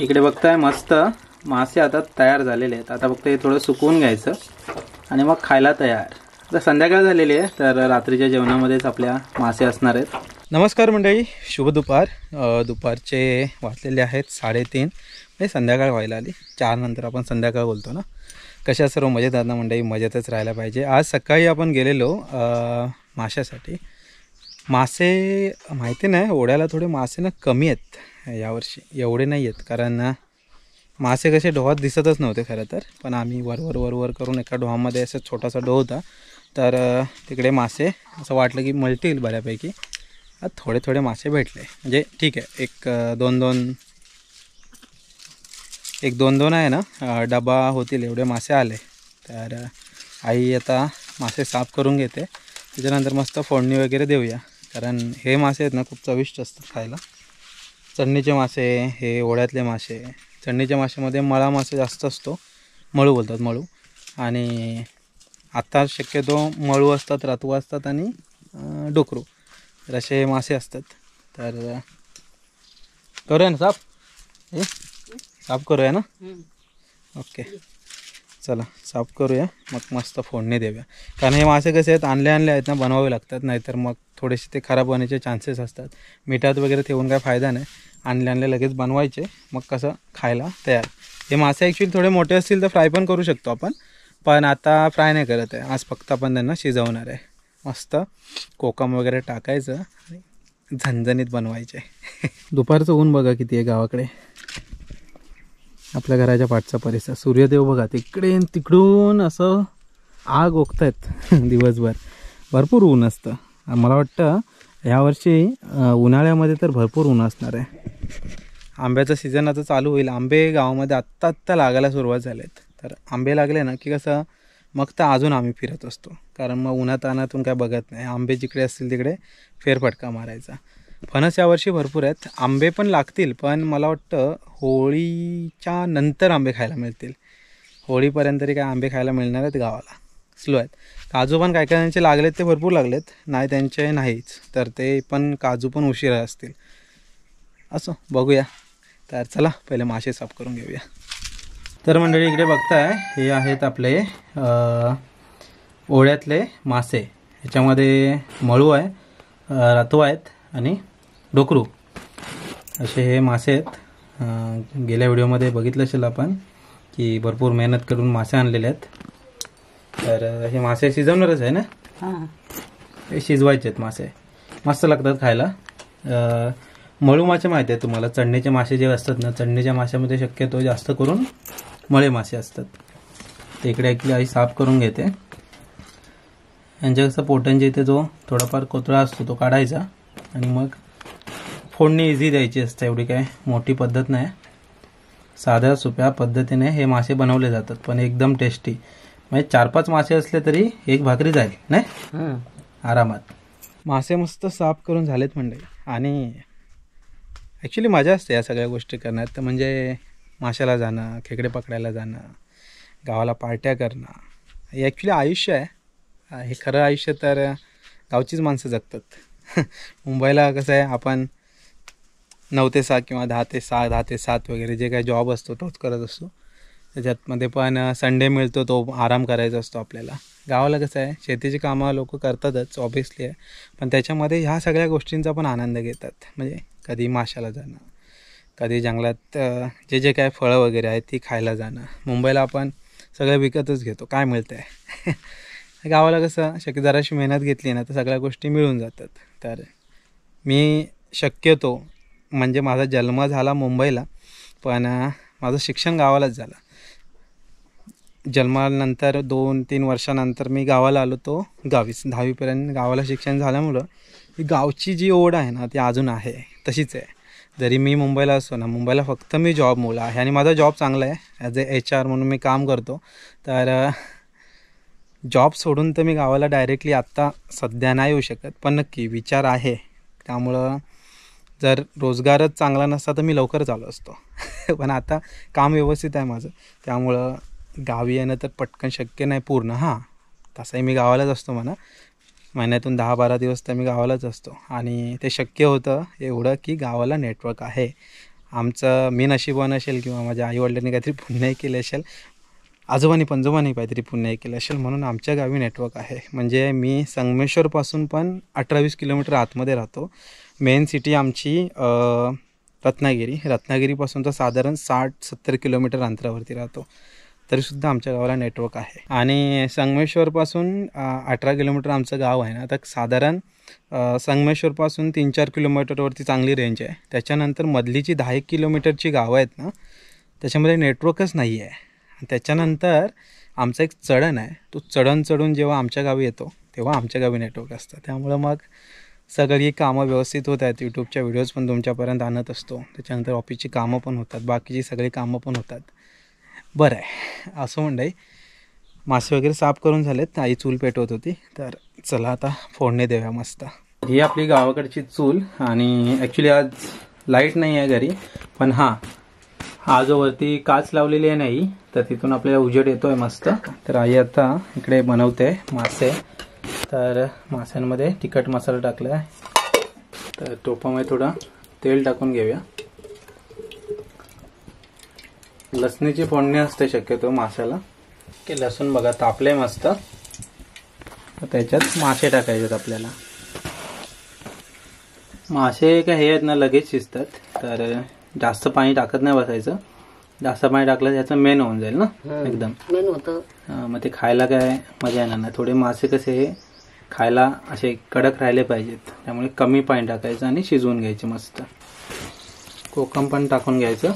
इकडे बघताय मस्त मासे आता तयार झालेले आहेत. आता फक्त हे थोडं सुकवून घ्यायचं आणि मग खायला तयार. आता संध्याकाळ झालेली आहे तर रात्रीच्या जेवणामध्येच आपल्या मासे असणार आहेत. नमस्कार मंडळी, शुभ दुपार. दुपारचे वाजलेले आहेत 3:30. म्हणजे संध्याकाळ व्हायला आली. 4 नंतर आपण संध्याकाळ बोलतो ना. कशा सर्व मजेत आहात ना मंडळी? मजेतच राहायला पाहिजे. आज सकाळी आपण गेलेलो माशासाठी. मासे माहिती नाही, ओढ्याला थोडे मासे ना कमी आहेत यावर्षी, एवढे नाही आहेत. कारण मासे कसे डोहात दिसतच नव्हते खरं तर. पण आम्ही वर करून एका डोहामध्ये असं छोटासा डोह होता, तर तिकडे मासे असं वाटलं की मल्टील बऱ्यापैकी थोडे थोडे मासे भेटले. म्हणजे ठीक आहे, एक दोन दोन आहे ना डबा होतील एवढे मासे आले. तर आई आता मासे साफ करून घेते, त्याच्यानंतर मस्त फोडणी वगैरे देऊया. कारण हे मासे आहेत ना खूप चविष्ट असतात खायला. चढणीचे मासे, हे ओढ्यातले मासे. चढणीच्या माशामध्ये मळा मासे जास्त असतो, मळू बोलतात, मळू. आणि आता शक्यतो मळू असतात, रातू असतात आणि डोकरू, तर असे मासे असतात. तर करूया ना साफ, हे साफ करूया ना. ओके चला साफ करूया, मग मस्त फोडणी देऊया. कारण हे मासे कसे आहेत, आणले आहेत ना बनवावे लागतात, नाहीतर मग थोडेसे ते खराब होण्याचे चान्सेस असतात. मिठात वगैरे ठेवून काय फायदा नाही. आणले लगेच बनवायचे, मग कसं खायला तयार. हे मासे ॲक्च्युली थोडे मोठे असतील तर फ्राय पण करू शकतो आपण, पण आता फ्राय नाही करत आहे. आज फक्त आपण त्यांना शिजवणार आहे. मस्त कोकम वगैरे टाकायचं आणि झणझणीत बनवायचे. दुपारचं ऊन बघा किती आहे गावाकडे. आपल्या घराच्या पाठचा परिसर, सूर्यदेव बघा तिकडे तिकडून असं आग ओकतायत दिवसभर. भरपूर ऊन असतं. मला वाटतं यावर्षी उन्हाळ्यामध्ये तर भरपूर ऊन असणार आहे. आंब्याचं सीझन आता चालू होईल. आंबे गावामध्ये आत्ता लागायला सुरुवात झालेत. तर आंबे लागले ना की कसं मग तर अजून आम्ही फिरत असतो. कारण मग उन्हातानातून काय बघत नाही. आंबे जिकडे असतील तिकडे फेरफटका मारायचा. फणस यावर्षी भरपूर आहेत. आंबे पण लागतील, पण मला वाटतं होळीच्या नंतर आंबे खायला मिळतील. होळीपर्यंत तरी काय आंबे खायला मिळणार आहेत गावाला. स्लो आहेत. काजू पण काय त्यांचे लागलेत, ते भरपूर लागलेत. नाही त्यांचे नाहीच, तर ते पण काजू पण उशिरा असतील. असं बघूया. तर चला पहिले मासे साफ करून घेऊया. तर मंडळी इकडे बघताय, हे आहेत आपले ओढ्यातले मासे. ह्याच्यामध्ये मळू आहे, रातू आहेत आणि डोकरू, असे हे मासे आहेत. गेल्या व्हिडिओमध्ये बघितलं असेल आपण की भरपूर मेहनत करून मासे आणलेले आहेत. तर हे मासे शिजवणारच आहे ना. हे शिजवायचे आहेत मासे, मस्त लागतात खायला. मळू मासे माहिती आहे तुम्हाला, चढणीचे मासे जे असतात ना, चढणीच्या माशामध्ये शक्यतो जास्त करून मळे मासे असतात. ते इकडे ॲक्च्युली आई साफ करून घेते. यांच्या कसं पोटांच्या इथे जो थोडाफार कोतळा असतो तो काढायचा आणि मग फोडणी इझी द्यायची असते. एवढी काय मोठी पद्धत नाही. साध्या सोप्या पद्धतीने हे मासे बनवले जातात, पण एकदम टेस्टी. म्हणजे 4-5 मासे असले तरी एक भाकरी जाईल नाही आरामात. मासे मस्त साफ करून झालेत मंडळी. आणि ॲक्च्युली मजा असते या सगळ्या गोष्टी करण्यात. तर म्हणजे माशाला जाणं, खेकडे पकडायला जाणं, गावाला पार्ट्या करणं, हे ॲक्च्युली आयुष्य आहे. हे खरं आयुष्य तर गावचीच माणसं जगतात. मुंबईला कसं आहे, आपण 9 ते 6 किंवा 10 ते 6, 10 ते 7 वगैरे जे काही जॉब असतो तोच करत असतो. त्याच्यातमध्ये पण संडे मिळतो तो आराम करायचा असतो आपल्याला. गावाला कसं आहे, शेतीची कामं लोक करतातच ऑब्व्हियसली आहे, पण त्याच्यामध्ये ह्या सगळ्या गोष्टींचा पण आनंद घेतात. म्हणजे कधी माशाला जाणं, कधी जंगलात जे काय फळं वगैरे आहेत ती खायला जाणं. मुंबईला आपण सगळं विकतच घेतो, काय मिळतं आहे. गावाला कसं जराशी मेहनत घेतली ना तर सगळ्या गोष्टी मिळून जातात. तर मी शक्यतो, म्हणजे माझा जन्म झाला मुंबईला, पण माझं शिक्षण गावालाच झालं. जन्मानंतर 2-3 वर्षानंतर मी गावाला आलो, तो गावीच 10वीपर्यंत गावाला शिक्षण झाल्यामुळं ही गावची जी ओढ आहे ना ती अजून आहे, तशीच आहे. जरी मी मुंबईला असतो ना, मुंबईला फक्त मी जॉब मुलं आहे आणि माझा जॉब चांगला आहे. ॲज ए HR म्हणून मी काम करतो. तर जॉब सोडून तर मी गावाला डायरेक्टली आत्ता सध्या नाही येऊ शकत, पण नक्की विचार आहे. त्यामुळं जर रोजगारच चांगला नसता तर मी लवकरच आलो असतो. पण आता काम व्यवस्थित आहे माझं, त्यामुळं गावी येणं तर पटकन शक्य नाही पूर्ण. हां, तसंही मी गावालाच असतो म्हणा. महिन्यातून 10-12 दिवस तर मी गावालाच असतो. आणि ते शक्य होतं एवढं की गावाला नेटवर्क आहे. आमचं मी नशिबवान असेल किंवा माझ्या आईवडिलांनी काहीतरी पुण्य केलं असेल, आजोबांनी पंजोबांनी काहीतरी पुण्य केलं असेल, म्हणून आमच्या गावी नेटवर्क आहे. म्हणजे मी संगमेश्वरपासून पण 18-20 किलोमीटर आतमध्ये राहतो. मेन सिटी आमची रत्नागिरीपासून तर साधारण 60-70 किलोमीटर अंतरावरती राहतो, तरीसुद्धा आमच्या गावाला नेटवर्क आहे. आणि संगमेश्वरपासून 18 किलोमीटर आमचं गाव आहे ना, तर साधारण संगमेश्वरपासून 3-4 किलोमीटरवरती चांगली रेंज आहे. त्याच्यानंतर मधलीची 10 किलोमीटरची गावं आहेत ना, त्याच्यामध्ये नेटवर्कच नाही आहे. त्याच्यानंतर आमचा एक चढण आहे, तो चढून जेव्हा आमच्या गावी येतो तेव्हा आमच्या गावी नेटवर्क असतं. त्यामुळं मग सगळी कामं व्यवस्थित होत आहेत. यूट्यूबच्या व्हिडिओज पण तुमच्यापर्यंत आणत असतो. त्याच्यानंतर ऑफिसची कामं पण होतात, बाकीची सगळी कामं पण होतात. बरं आहे. असं मंडळी, मासे वगैरे साफ करून झालेत. आई चूल पेटवत होती, तर चला आता फोडणी देऊया मस्त. ही आपली गावाकडची चूल. आणि ॲक्च्युली आज लाईट नाही आहे घरी, पण हा जो वरती काच लावलेली आहे नाही, तर तिथून आपल्याला उजेड येतो आहे मस्त. तर आई आता इकडे बनवते मासे. तर माशांमध्ये तिखट मसाला टाकला आहे. तर टोपामध्ये थोडं तेल टाकून घेऊया. लसणीची फोडणी असते शक्यतो माशाला. की लसूण बघा तापले मस्त, त्याच्यात मासे टाकायचे आपल्याला. मासे काय हे आहेत ना, लगेच शिजतात. तर जास्त पाणी टाकत नाही बसायचं. जास्त पाणी टाकलं त्याचं मेन होऊन जाईल ना, एकदम मेन होतं. मग ते खायला काय मजा येणार नाही. थोडे मासे कसे खायला असे कडक राहिले पाहिजेत, त्यामुळे कमी पाणी टाकायचं आणि शिजवून घ्यायचे मस्त. कोकम पण टाकून घ्यायचं.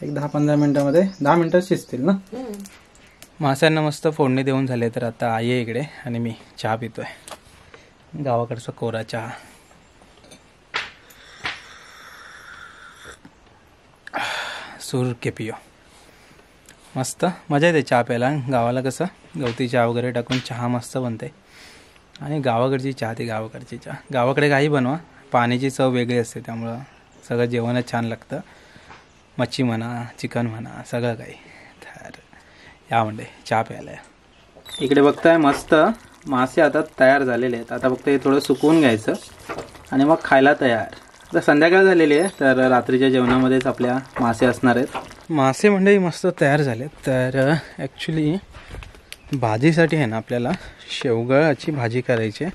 एक 10-15 मिनिटामध्ये 10 मिनिटात शिजतील ना. माशांना मस्त फोडणी देऊन झाले. तर आता आई आहे इकडे आणि मी चहा पितोय, गावाकडचा कोरा चहा. सूर के पियो. मस्त मजा येते चहा प्यायला. गावाला कसं गवती चहा वगैरे टाकून चहा मस्त बनते. आणि गावाकडची चहा ती गावाकडची चहा. गावाकडे काही बनवा, पाण्याची चव वेगळी असते, त्यामुळं सगळं जेवणच छान लागतं. मच्छी म्हणा, चिकन म्हणा, सगळं काही. तर या म्हणजे चहा प्यायला. इकडे बघताय मस्त मासे आता तयार झालेले आहेत. आता फक्त हे थोडं सुकवून घ्यायचं आणि मग खायला तयार. तर संध्याकाळ झालेली आहे, तर रात्रीच्या जेवणामध्येच आपल्या मासे असणार आहेत. मासे म्हणजे मस्त तयार झालेत. तर ॲक्च्युली भाजीसाठी आहे ना, आपल्याला शेवगाची भाजी करायची.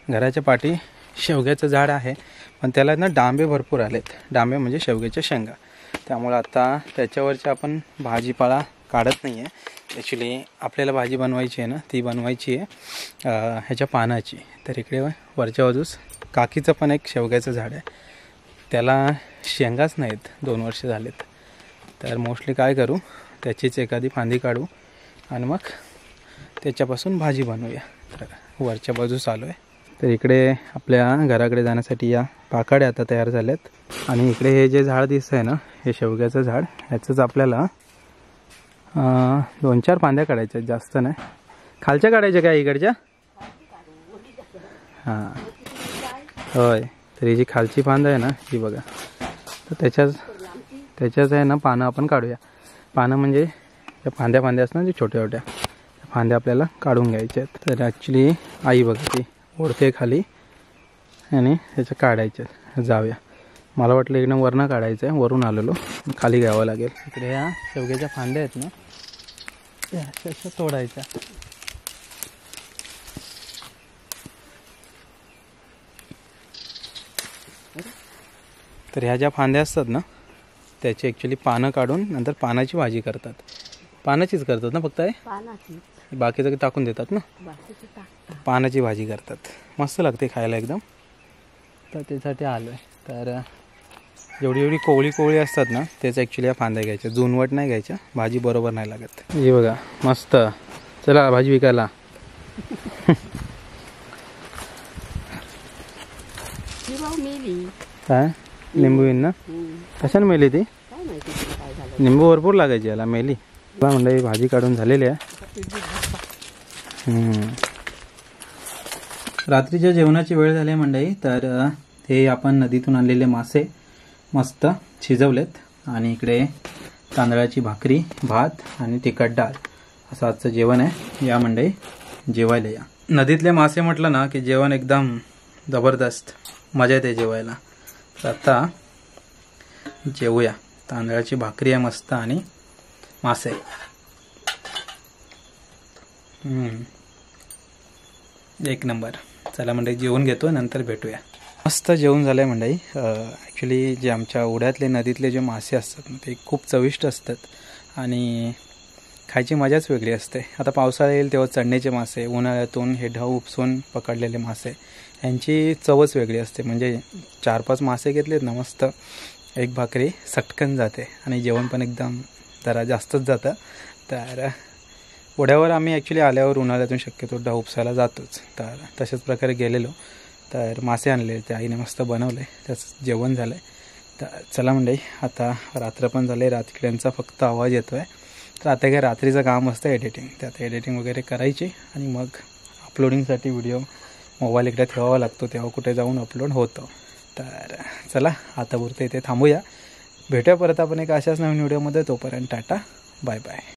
घराच्या पाठी शेवग्याचं झाड आहे, पण त्याला ना डांबे भरपूर आलेत. डांबे म्हणजे शेवग्याच्या शेंगा. त्यामुळं आता त्याच्यावरची आपण भाजीपाला काढत नाही आहे. ॲक्च्युली आपल्याला भाजी बनवायची आहे ना, ती बनवायची आहे ह्याच्या पानाची. तर इकडे वरच्या बाजूस काकीचं पण एक शेवग्याचं झाड आहे, त्याला शेंगाच नाहीत, 2 वर्ष झालेत. तर मोस्टली काय करू, त्याचीच एखादी फांदी काढू आणि मग त्याच्यापासून भाजी बनवूया. तर वरच्या बाजूस आलो आहे. तर इकडे आपल्या घराकडे जाण्यासाठी या पाकाड्या आता तयार झाल्यात. आणि इकडे हे जे झाड दिसतं आहे ना, हे शेवग्याचं झाड, ह्याचंच आपल्याला 2-4 फांद्या काढायच्या, जास्त नाही. खालच्या काढायच्या काय इकडच्या? हां होय. तर ही जी खालची फांद आहे ना, ही बघा, तर त्याच्याच आहे ना पानं आपण काढूया. पानं म्हणजे त्या फांद्या असतात ना, छोट्या छोट्या फांद्या आपल्याला काढून घ्यायच्या आहेत. तर ॲक्च्युली आई बघा ती ओढते खाली आणि त्याच्या काढायच्या. जाऊया. मला वाटलं एकदम वरनं काढायचं आहे, वरून आलेलो, खाली घ्यावं लागेल. इकडे ह्या शेवग्याच्या फांद्या आहेत ना, त्या अशा तोडायच्या. तर ह्या ज्या फांद्या असतात ना, त्याची ॲक्च्युली पानं काढून नंतर पानाची भाजी करतात. पानाचीच करतात ना फक्त, आहे बाकीचं टाकून देतात ना, पानाची भाजी करतात. मस्त लागते खायला एकदम. तर त्यासाठी आलो आहे. तर जेवढी कोवळी असतात ना, त्याच ॲक्च्युली या फांद्या घ्यायच्या, जुनवट नाही घ्यायच्या, भाजी बरोबर नाही लागत. हे बघा मस्त. चला भाजी विकायला. काय लिंबू येईन ना, कशाने मेली ती? लिंबू भरपूर लागायची याला, मेली. मला म्हणलं ही भाजी काढून झालेली आहे. रात्रीच्या जेवणाची वेळ झाली मंडळी. तर हे आपण नदीतून आणलेले मासे मस्त शिजवलेत आणि इकडे तांदळाची भाकरी, भात आणि तिखट डाळ असं आजचं जेवण आहे. या मंडळी जेवायला या. नदीतले मासे म्हटलं ना की जेवण एकदम जबरदस्त, मजा येते जेवायला. तर आता जेवूया. तांदळाची भाकरी आहे मस्त आणि मासे. एक नंबर. चला मंडळी जेवून घेतो, नंतर भेटूया. मस्त जेवण झालं आहे मंडळी. ॲक्च्युली जे आमच्या ओढ्यातले नदीतले जे मासे असतात ते खूप चविष्ट असतात आणि खायची मजाच वेगळी असते. आता पावसाळा येईल तेव्हा चढणीचे मासे, उन्हाळ्यातून हे ढव उपसून पकडलेले मासे, यांची चवच वेगळी असते. म्हणजे 4-5 मासे घेतलेत ना, मस्त एक भाकरी सटकन जाते आणि जेवण पण एकदम जरा जास्तच जातं. तर ओढ्यावर आम्ही ॲक्च्युली आल्यावर उन्हाळ्यातून शक्यतो ढव उपसायला जातोच. तर तशाच प्रकारे गेलेलो, तर मासे आणले, ते आईने मस्त बनवले, त्याचं जेवण झालं आहे. तर चला मंडळी, आता रात्र पण झाले, रात्रीच्यांचा फक्त आवाज येतो आहे. तर आता काय रात्रीचं काम असतं एडिटिंग, त्यात एडिटिंग वगैरे करायची आणि मग अपलोडिंगसाठी व्हिडिओ मोबाईल इकडे ठेवावा लागतो, तेव्हा कुठे जाऊन अपलोड होतं. तर चला आता पुरते इथे थांबूया. भेटूया परत आपण एक अशाच नवीन व्हिडिओमध्ये. तोपर्यंत टाटा, बाय बाय.